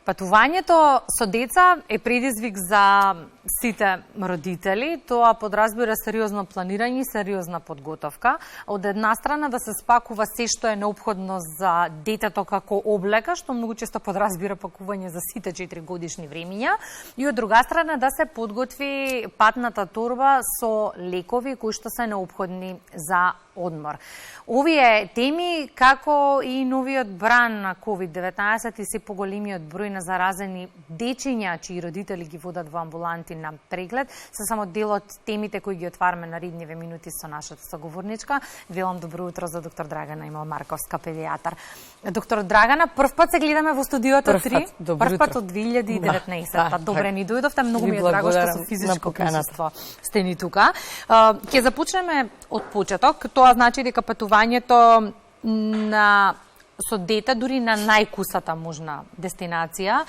Патувањето со деца е предизвик за сите родители. Тоа подразбира сериозно планирање и сериозна подготовка. Од една страна да се спакува се што е неопходно за детето како облека, што многу често подразбира пакување за сите 4 годишни времиња, и од друга страна да се подготви патната торба со лекови кои што се неопходни за одмор. Овие теми, како и новиот бран на COVID-19 и се поголемиот број на заразени дечиња, чии родители ги водат во амбуланти на преглед, се само дел од темите кои ги отвараме на редниве минути со нашата соговорничка. Велам добро утро за доктор Драгана Имал-Марковска, педијатар. Доктор Драгана, прв пат се гледаме во студиото 3, прв пат од 2019. Добре ни дојдовте, многу ми е драго што со физичко присуство сте ни тука. Ќе започнеме од почеток. Тоа значи дека патувањето со дете, дури на најкусата можна дестинација,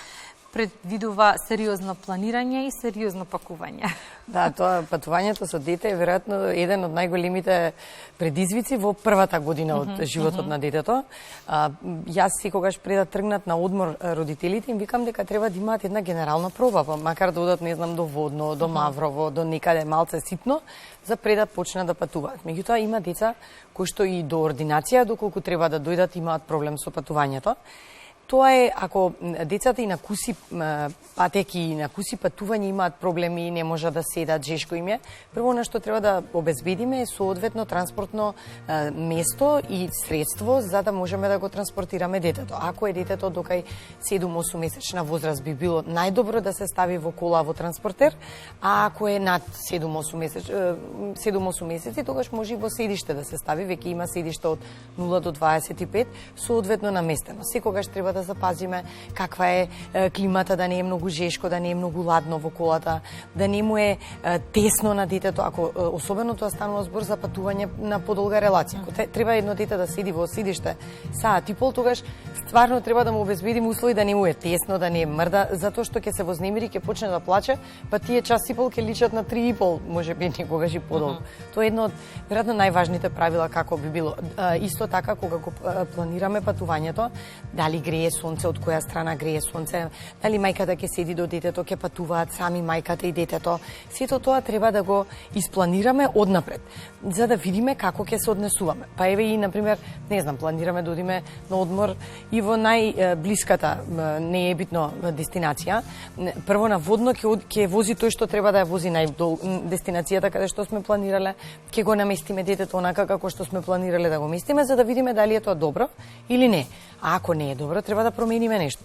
предвидува сериозно планирање и сериозно пакување. Да, тоа патувањето со дете е веројатно еден од најголемите предизвици во првата година од животот на детето. Јас секогаш пред да тргнат на одмор родителите им викам дека треба да имаат една генерална проба, макар да одат, не знам, до Водно, до Маврово, до некаде малце ситно, за пред да почнат да патуваат. Меѓутоа има деца кои што и до ординација, доколку треба да дојдат, имаат проблем со патувањето. Тоа е ако децата и на куси патеки и на куси патување имаат проблеми, не можат да седат, жешко им е. Прво на што треба да обезбедиме е соодветно транспортно место и средство за да можеме да го транспортираме детето. Ако е детето докај 7-8 месечна возраст, би било најдобро да се стави во кола во транспортер, а ако е над 7-8 месеци, тогаш може и во седиште да се стави, веќе има седиште од 0 до 25, соодветно наместено. Секогаш треба да запазиме каква е климата, да не е многу жешко, да не е многу ладно во колата, да не му е тесно на детето, ако особено тоа станува збор за патување на подолга релација. Ако треба едно дете да седи во седиште саат и пол, тогаш стварно треба да му обезбедиме услови да не му е тесно, да не е мрда, затоа што ќе се вознемири, ќе почне да плаче, па тие час и пол ќе личат на 3 и пол, можеби некогаш и подолго. Тоа е едно од веројатно најважните правила како би било. Исто така кога го планираме патувањето, дали грее сонце, од која страна грее сонце, дали мајката ќе седи до детето, ќе патуваат сами мајката и детето. Сето тоа треба да го испланираме однапред, за да видиме како ќе се однесуваме. Па еве и на пример, не знам, планираме да одиме на одмор и во најблиската, не е битно, дестинација. Прво на Водно ќе вози тој што треба да ја вози дестинацијата каде што сме планирале, ќе го наместиме детето онака како што сме планирале да го местиме, за да видиме дали е тоа добро или не. А ако не е добро, треба да промениме нешто.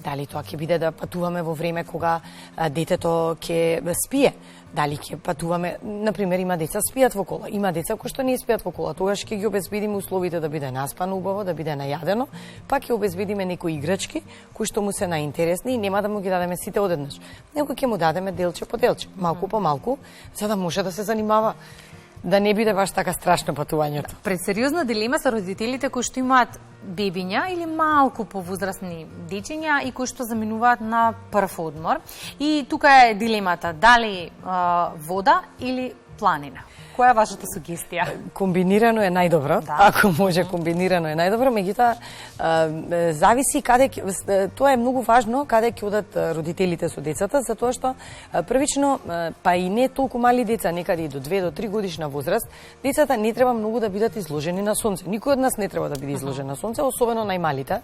Дали тоа ќе биде да патуваме во време кога детето ќе спие, дали ќе патуваме, например, има деца спијат во кола, има деца кои што не спијат во кола, тогаш ќе ги обезбедиме условите да биде наспано убаво, да биде најадено, па ќе обезбедиме некои играчки кои што му се најинтересни и нема да му ги дадеме сите одеднаш. Него ќе му дадеме делче по делче, малку по малку, за да може да се занимава, да не биде баш така страшно патувањето. Пред сериозна дилема се родителите кои што имаат бебиња или малку повозрастни дечиња и кои што заминуваат на прв одмор. И тука е дилемата, дали вода или планина. Која е вашата сугестија? Комбинирано е најдобро, да. Ако може комбинирано е најдобро, меѓутоа зависи каде тоа е многу важно каде ќе одат родителите со децата, затоа што првично па и не толку мали деца, некаде и до 2 до 3 годишна возраст, децата не треба многу да бидат изложени на сонце. Никој од нас не треба да биде изложен на сонце, особено најмалите.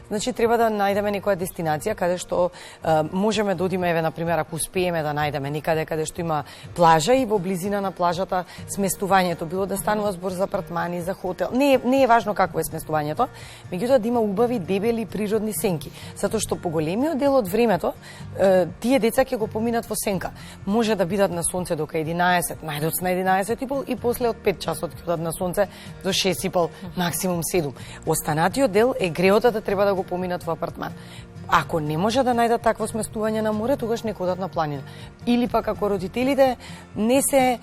Значи треба да најдеме некоја дестинација каде што можеме да одиме, еве на пример, ако успееме да најдеме некаде каде што има плажа и во близина на плажата сместувањето, било да станува збор за апартмани, за хотел. Не е важно какво е сместувањето, меѓутоа да има убави, дебели природни сенки, затоа што по големиот дел од времето тие деца ќе го поминат во сенка. Може да бидат на сонце до 11, најдоцна 11:30 и после од 5 часот ќе одат на сонце до 6:30, максимум 7. Останатиот дел е греото да треба да го поминат во апартман. Ако не може да најдат такво сместување на море, тогаш нека одат на планина. Или пак ако родителите не се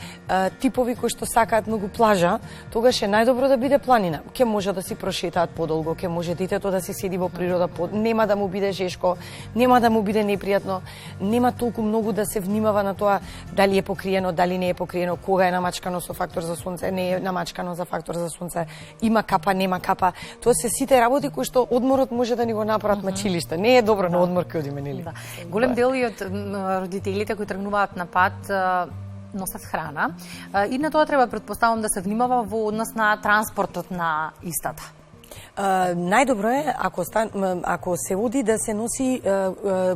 типови кои што сакаат многу плажа, тогаш е најдобро да биде планина. Ке може да си прошетаат подолго, ке може детето да си седи во природа, нема да му биде жешко, нема да му биде непријатно, нема толку многу да се внимава на тоа дали е покриено, дали не е покриено, кога е намачкано со фактор за сонце, не е намачкано за фактор за сонце, има капа, нема капа. Тоа се сите работи кои што одморот може да ни го направат мачилиште. Не не е добро на одмор кај одиме, нели? Да. Голем дел и од родителите кои тргнуваат на пат носат храна. И на тоа треба, предпоставам, да се внимава во однос на транспортот на истата. Најдобро е ако се оди да се носи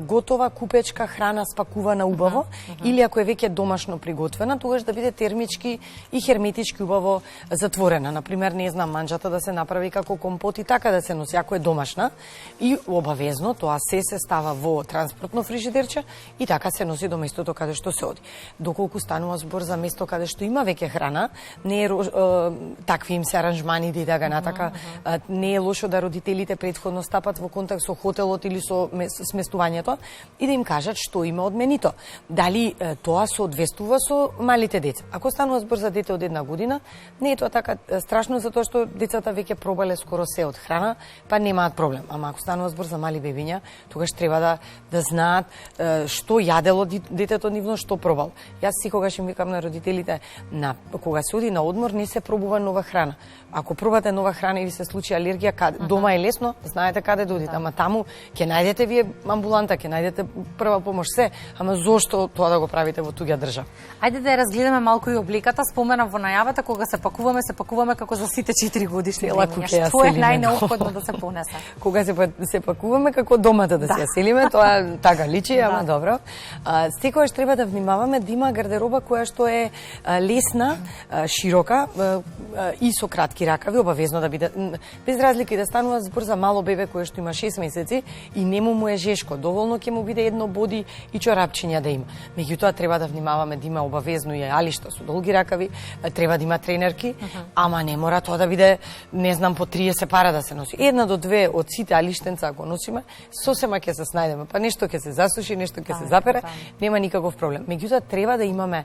готова купечка храна спакувана убаво или ако е веќе домашно приготвена, тогаш да биде термички и херметички убаво затворена. Например, не знам, манџата да се направи како компот и така да се носи ако е домашна и обавезно тоа се става во транспортно фрижидерче и така се носи до местото каде што се оди. Доколку станува збор за место каде што има веќе храна, не е такви им се аранжмани да иде натака, не е лошо да родителите претходно стапат во контакт со хотелот или со сместувањето и да им кажат што има од менито. Дали тоа соодветствува со малите деца. Ако станува збор за дете од 1 година, не е тоа така страшно затоа што децата веќе пробале скоро се од храна, па немаат проблем. Ама ако станува збор за мали бебиња, тогаш треба да знаат што јадело детето нивно, што пробал. Јас секогаш им викам на родителите, кога се оди на одмор не се пробува нова храна. Ако пробате нова храна и ви се случи алергија, дома е лесно, знаете каде да одите, ама таму ќе најдете вие амбуланта, ќе најдете прва помош, се, ама зошто тоа да го правите во туѓа држава? Ајде да ја разгледаме малку и обликата. Споменав во најавата, кога се пакуваме како за сите 4 годишни бебиња. Што е најнеопходно да се понесе? Кога се пакуваме како домата да се ја селиме, тоа така личи, ама добро. Секогаш треба да внимаваме да има гардероба која што е лесна, широка и со кратки ракави, обавезно да биде, без разлика и да станува збор за мало бебе кое што има 6 месеци и нему му е жешко, доволно ќе му биде едно боди и чорапчиња да има. Меѓутоа треба да внимаваме да има обавезно и алишта со долги ракави, треба да има тренерки, ама не мора тоа да биде, не знам, по 30 пара да се носи. 1 до 2 од сите алиштенца ако носиме, сосема ќе се снајдеме, па нешто ќе се засуши, нешто ќе се запере, нема никаков проблем. Меѓутоа треба да имаме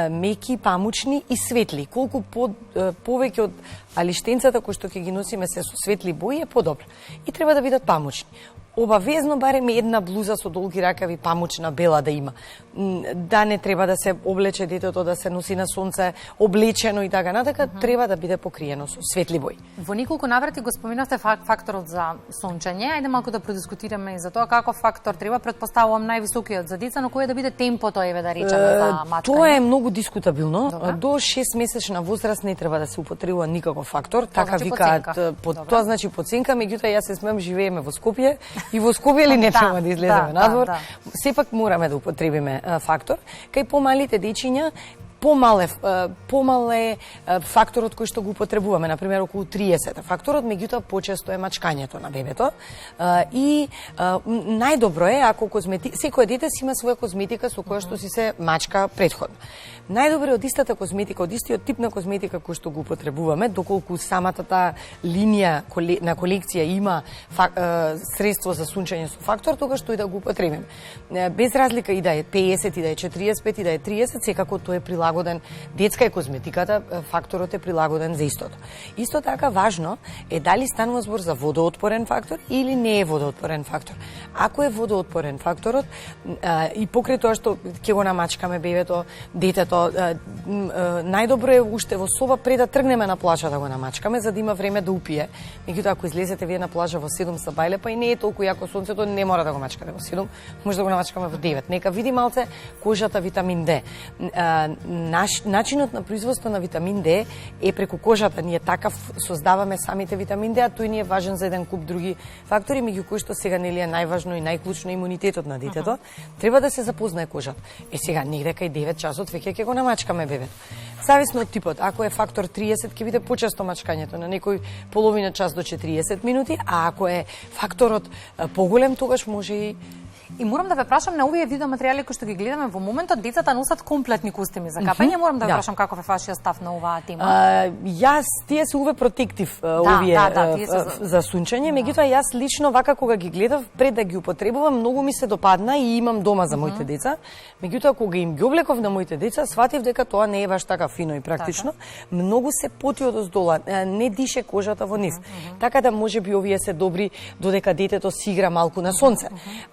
меки, памучни и светли. Колку повеќе од алиштенцата кои што ќе ги носиме се со светли бои е подобро. И треба да бидат памучни. Обавезно барем една блуза со долги ракави, памучна, бела да има. Да не треба да се облече детето, да се носи на сонце облечено и така натака, треба да биде покриено со светли бои. Во неколку наврати го споменавте факторот за сончење. Ајде малку да продискутираме и за тоа каков фактор треба, предпоставувам највисокиот за деца, но кој да биде темпото, еве да речеме, за мачкање? Тоа е многу дискутабилно. До 6 месечна возраст не треба да се употребува никаков фактор, така викаат, тоа значи подценка, меѓутоа јас се смеам, живееме во Скопје и во Скопје ли не треба да излеземе надвор, сепак мораме да употребиме фактор. Кај помалите дечиња помал е факторот кој што го употребуваме, например околу 30 факторот, меѓутоа почесто е мачкањето на бебето. И најдобро е ако секој дете си има своја козметика со која што си се мачка претходно. Најдобро е од истата козметика, од истиот тип на козметика кој што го употребуваме, доколку самата таа линија на колекција има средство за сунчење со фактор, тогаш тој да го употребиме. Без разлика и да е 50, и да е 45, и да е 30, секако тој е прилагоден, детска е козметиката, факторот е прилагоден за истото. Исто така важно е дали станува збор за водоотпорен фактор или не е водоотпорен фактор. Ако е водоотпорен факторот и покрај тоа што ќе го намачкаме бебето, детето, најдобро е уште во соба пред да тргнеме на плажа да го намачкаме за да има време да упие. Меѓутоа ако излезете вие на плажа во 7 са бајле, па и не е толку јако сонцето, не мора да го мачкате во 7, може да го намачкаме во 9. Нека види малце кожата витамин Д. Начинот на производство на витамин Д е преку кожата. Ние така создаваме самите витамин Д, а тој ни е важен за еден куп други фактори, меѓу кои што сега нели е најважно и најклучно имунитетот на детето. Треба да се запознае кожата. Сега негде кај 9 часот веќе ќе го намачкаме бебето. Зависно од типот, ако е фактор 30 ќе биде почесто мачкањето, на некој половина час до 40 минути, а ако е факторот поголем, тогаш може И морам да ве прашам на овие видеоматеријали кои што ги гледаме во моментот, децата носат комплетни костими за капање. Морам да ве прашам каков е вашиот став на оваа тема. Тие се уве протектив овие за сунчење, меѓутоа јас лично вака кога ги гледав пред да ги употребувам, многу ми се допадна и имам дома за моите деца. Меѓутоа кога им ги облеков на моите деца, сватив дека тоа не е баш така фино и практично. Многу се поти одоздола, не дише кожата во нив. Така да можеби овие се добри додека детето си игра малку на сонце.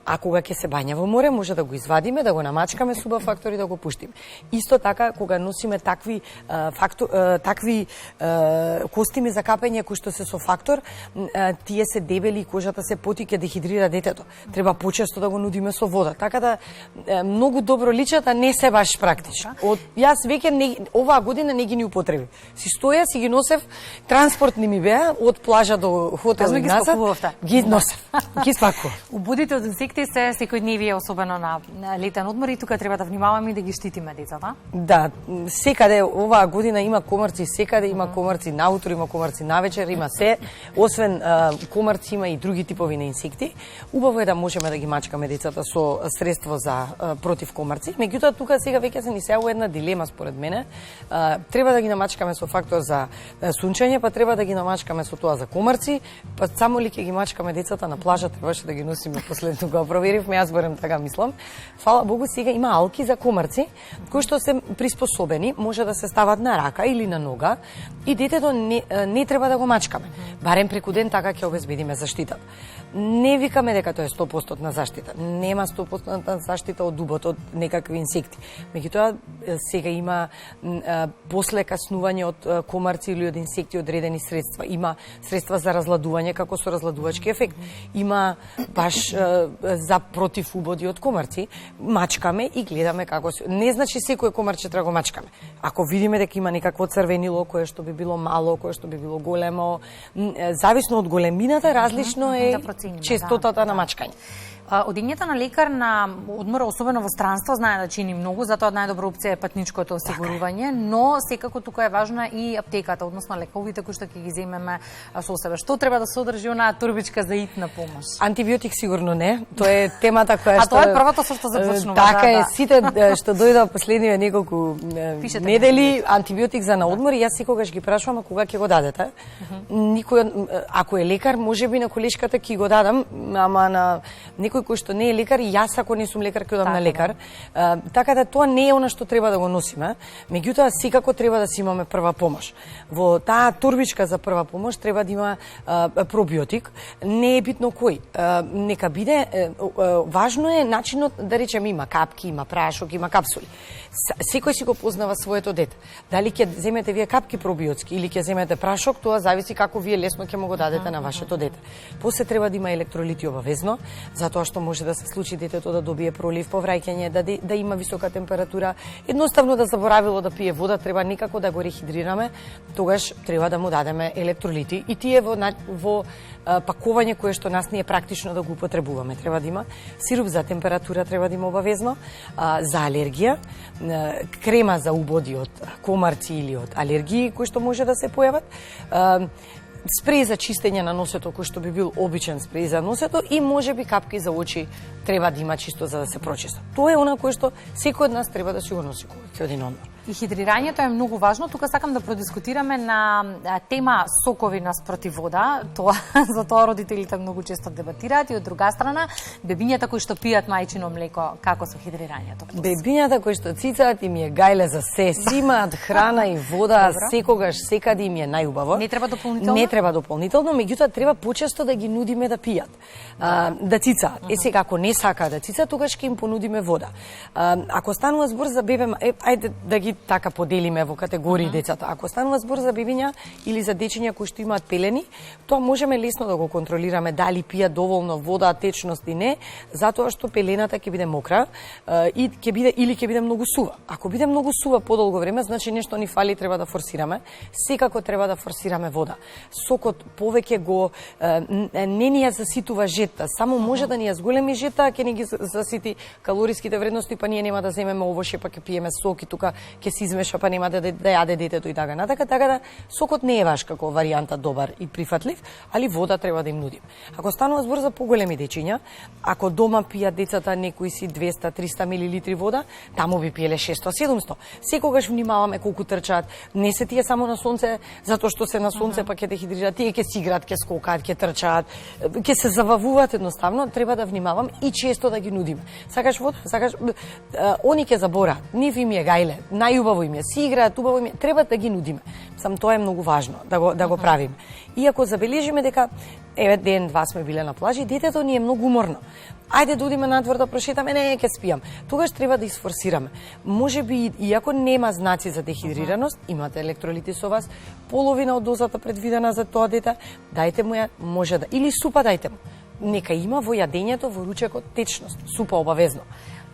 А кога ќе се бања во море, може да го извадиме, да го намачкаме суба фактор и да го пуштиме. Исто така, кога носиме такви костими за капење кои што се со фактор, тие се дебели и кожата се поти, ќе дехидрира детето. Треба почесто да го нудиме со вода. Така да многу добро личат, а не се баш практично. Јас веќе оваа година не ги ни употребив. Си стоја, си ги носев, транспортни ми беа од плажа до хотел и назад. Ги носев. Ги спакував. Убудите од инсекти се секојдневие, особено на летен одмор, и тука треба да внимаваме и да ги штитиме децата. Да, секаде оваа година има комарци, секаде има комарци наутро, има комарци навечер, има се. Освен комарци има и други типови на инсекти. Убаво е да можеме да ги мачкаме децата со средство за против комарци. Меѓутоа тука сега веќе се ни се една дилема според мене. Треба да ги намачкаме со фактор за сунчење, па треба да ги намачкаме со тоа за комарци, па само ли ќе ги мачкаме децата на плажа, требаше да ги носиме последно го проверивме, јас барем така мислам. Фала Богу, сега има алки за комарци кои што се приспособени, може да се стават на рака или на нога и детето не треба да го мачкаме. Барем преку ден така ќе обезбедиме заштита. Не викаме дека тоа е 100% на заштита. Нема 100% заштита од дубот, од некакви инсекти. Меѓутоа сега има после каснување од комарци или од инсекти одредени средства. Има средства за разладување како со разладувачки ефект. Има баш за против убоди од комарци. Мачкаме и гледаме како се. Не значи секој комарче треба го мачкаме. Ако видиме дека има некакво црвенило кое што би било мало, кое што би било големо, зависно од големината, различно е честотата на мачкање. Одењето на лекар на одмор, особено во странство, знае да чини многу, затоа најдобра опција е патничкото осигурување, но секако тука е важна и аптеката, односно лековите кои што ќе ги земеме со себе. Што треба да се одржи онаа турбичка за итна помош? Антибиотик сигурно не. Тоа е темата која што... А тоа е првото со што започнува. Така е, сите што дојдоа последниве неколку недели, антибиотик за на одмор, и јас секогаш ги прашувам кога ќе го дадете. Никој, ако е лекар, можеби на колешката ќе го дадам, ама на некој кој што не е лекар, и јас ако не сум лекар ќе одам на лекар. Така да тоа не е она што треба да го носиме. Меѓутоа секако треба да си имаме прва помош. Во таа турбичка за прва помош треба да има пробиотик. Не е битно кој. Нека биде важно е начинот, да речеме, има капки, има прашок, има капсули. Секој си го познава своето дете. Дали ќе земете вие капки пробиотски или ќе земете прашок, тоа зависи како вие лесно ќе му го дадете на вашето дете. После треба да има електролити обавезно, затоа што може да се случи детето да добие пролив, повраќање, да има висока температура, едноставно да заборавило да пие вода, треба некако да го рехидрираме, тогаш треба да му дадеме електролити и тие во пакување кое што нас не е практично да го употребуваме. Треба да има сируп за температура, треба да има обавезно, за алергија, крема за убоди од комарци или од алергии кои што може да се појават, спреј за чистење на носето кој што би бил обичен спреј за носето и можеби капки за очи треба да има чисто за да се прочиста. Тоа е она кое што секој од нас треба да си го носи кога ќе оди на одмор. И хидрирањето е многу важно. Тука сакам да продискутираме на тема сокови наспроти вода. За тоа родителите многу често дебатираат, и од друга страна бебињата кои што пијат мајчино млеко, како со хидрирањето? Бебињата кои што цицаат им е гајле за се, си имаат храна и вода секогаш, секаде им е најубаво. Не треба дополнително? Не треба дополнително, меѓутоа треба почесто да ги нудиме да пијат, да цицаат. Сега ако не сакаат да цицаат, тогаш ќе им понудиме вода. Ако станува збор за бебе, ајде да ги така поделиме во категории децата. Ако станува збор за бебиња или за дечиња кои што имаат пелени, тоа можеме лесно да го контролираме дали пијат доволно вода, течност и не, затоа што пелената ќе биде мокра и ќе биде многу сува. Ако биде многу сува подолго време, значи нешто ни фали, треба да форсираме. Секако треба да форсираме вода. Сокот повеќе го не ни ја заситува жета, само може да ни ја зголеми жета, ќе ни ги засити калориските вредности, па ние нема да земеме овоше, па ќе пиеме сок и тука ќе се измеша, па нема да јаде детето и така натака. Така да сокот не е баш како варијанта добар и прифатлив, али вода треба да им нудим. Ако станува збор за поголеми дечиња, ако дома пијат децата некои си 200-300 милилитри вода, таму би пиеле 600-700. Секогаш внимаваме колку трчаат. Не се тие само на сонце, затоа што се на сонце па ќе дехидрираат, тие ќе си играат, ќе скокаат, ќе трчаат, ќе се забавуваат едноставно, треба да внимавам и често да ги нудиме. Сакаш вода, сакаш они ќе забораат. Нив им е гајле. и убаво им е, си играат, убаво им е, треба да ги нудиме. Сам тоа е многу важно да го правиме. Иако забележиме дека еве ден-два сме биле на плажа и детето ни е многу уморно. Ајде да одиме надвор да прошетаме, не ќе спиам. Тогаш треба да изфорсираме. Можеби иако нема знаци за дехидрираност, имате електролити со вас, половина од дозата предвидена за тоа дете, дајте му ја, може да или супа дајте му. Нека има во јадењето, во ручекот течност, супа обавезно.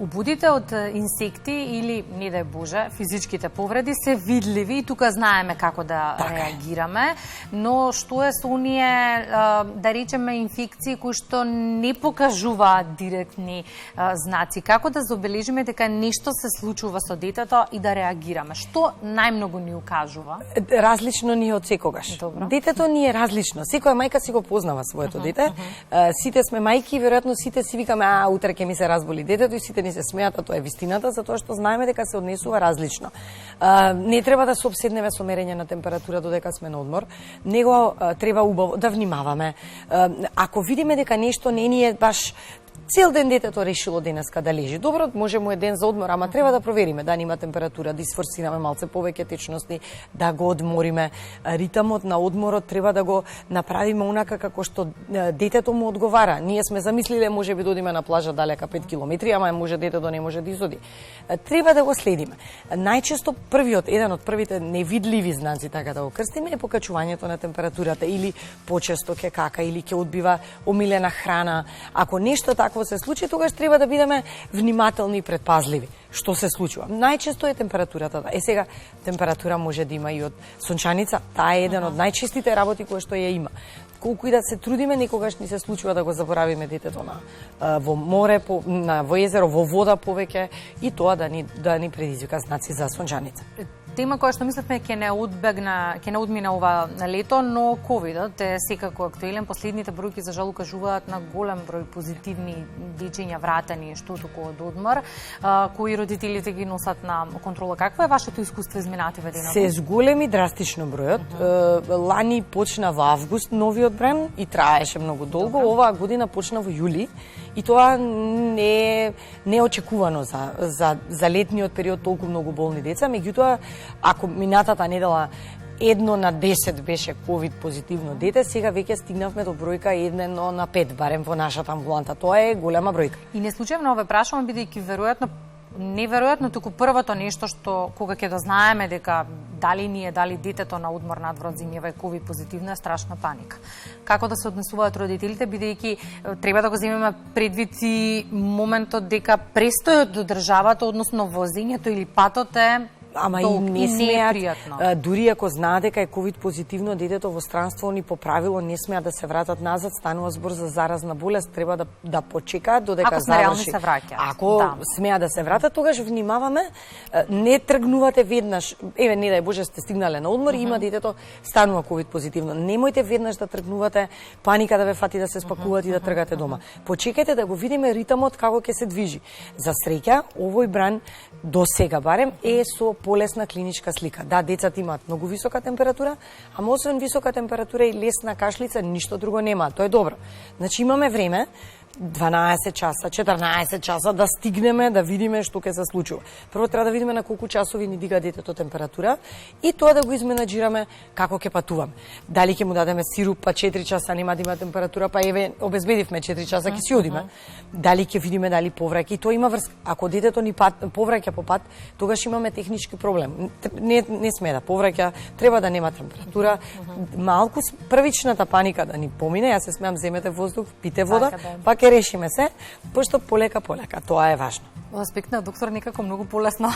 Убудите од инсекти или, не дај Боже, физичките повреди се видливи и тука знаеме како да реагираме, но што е со оние, да речеме, инфекции кои што не покажуваат директни знаци? Како да забележиме дека нешто се случува со детето и да реагираме? Што најмногу ни укажува? Различно ни е од секогаш. Добро. Детето ни е различно. Секоја мајка си го познава своето дете. Сите сме мајки, веројатно сите си викаме, утре ќе ми се разболи детето и сите ни се смеат, а тоа е вистината, затоа што знаеме дека се однесува различно. Не треба да се обседнеме со мерење на температура додека сме на одмор, него треба убаво да внимаваме. Ако видиме дека нешто не ни е баш цел ден детето решило денеска да лежи. Добро, може му е ден за одмор, ама треба да провериме да нема температура, да изфорсираме малце повеќе течности, да го одмориме. Ритамот на одморот треба да го направиме онака како што детето му одговара. Ние сме замислиле можеби да одиме на плажа далека 5 километри, ама може детето не може да изоди. Треба да го следиме. Најчесто еден од првите невидливи знаци, така да го крстиме, е покачувањето на температурата или почесто ќе кака или ќе одбива омилена храна. Ако нешто такво се случи, тогаш треба да бидеме внимателни и предпазливи. Што се случува? Најчесто е температурата. Сега, температура може да има и од сончаница. Таа е еден од најчестите работи кои што ја има. Колку и да се трудиме, некогаш ни се случува да го заборавиме детето во море, во езеро, во вода повеќе и тоа да ни предизвика знаци за сончаница. Тема која што мислевме ќе не одмине ова лето, но ковидот е секако актуелен. Последните бројки за жал укажуваат на голем број позитивни дечиња вратени што току од одмор, кои родителите ги носат на контрола. Какво е вашето искуство изминативе денови? Се зголеми драстично бројот. Лани почна во август новиот бран и траеше многу долго. Оваа година почна во јули и тоа не е очекувано за летниот период толку многу болни деца. Меѓутоа, ако минатата недела 1 на 10 беше ковид позитивно дете, сега веќе стигнавме до бројка 1 на 5, барем во нашата амбуланта. Тоа е голема бројка. И не случајно ве прашувам, бидејќи неверојатно туку првото нешто што кога ќе да знаеме дека дали детето на одмор надвор од зимјава е ковид позитивна, е страшна паника. Како да се однесуваат родителите, бидејќи треба да го земеме предвид и моментот дека престојот до државата, односно возењето или патот е Ама и не смеат, дури ако знаат дека е ковид позитивно детето во странство, они по правило не смеат да се вратат назад, станува збор за заразна болест, треба да почекаат додека заврши. Се враќаат. Ако смеат да се вратат, тогаш внимаваме, не тргнувате веднаш. Еве, не дај Боже, сте стигнале на одмор и има детето станува ковид позитивно. Немојте веднаш да тргнувате, паника да ве фати да се спакувате и да тргате дома. Почекајте да го видиме ритамот како ќе се движи. За среќа, овој бран до сега барем е со полесна клиничка слика. Да, децата имаат многу висока температура, ама освен висока температура и лесна кашлица, ништо друго нема. Тоа е добро. Значи имаме време 12 часа, 14 часа да стигнеме да видиме што ќе се случува. Прво треба да видиме на колку часови ни дига детето температура и тоа да го изменаџираме како ќе патуваме. Дали ќе му дадеме сируп, па 4 часа нема да има температура, па еве обезбедивме 4 часа ќе си одиме. Дали ќе видиме дали повраќа и тоа има врска. Ако детето ни повраќа по пат, тогаш имаме технички проблем. Не сме да повраќа, треба да нема температура. Малку првичната паника да ни помине, јас се смеам, земете воздух, пите вода, па ќе решиме се, пошто полека. Тоа е важно. Од аспект на доктор некако многу полесно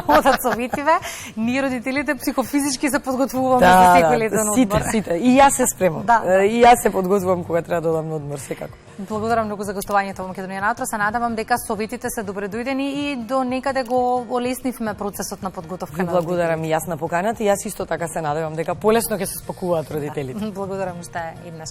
одат советиве. Ние родителите психофизички се подготвуваме за секој летен одмор. Сите. И јас се спремам. И јас се подготвувам кога треба да одам на одмор секако. Благодарам многу за гостувањето во Македонија на утро. Се надевам дека советите се добредојдени и до некаде го олеснивме процесот на подготовка на. Благодарам и јас на поканата и јас исто така се надевам дека полесно ќе се спакуваат родителите. Благодарам уште еднаш.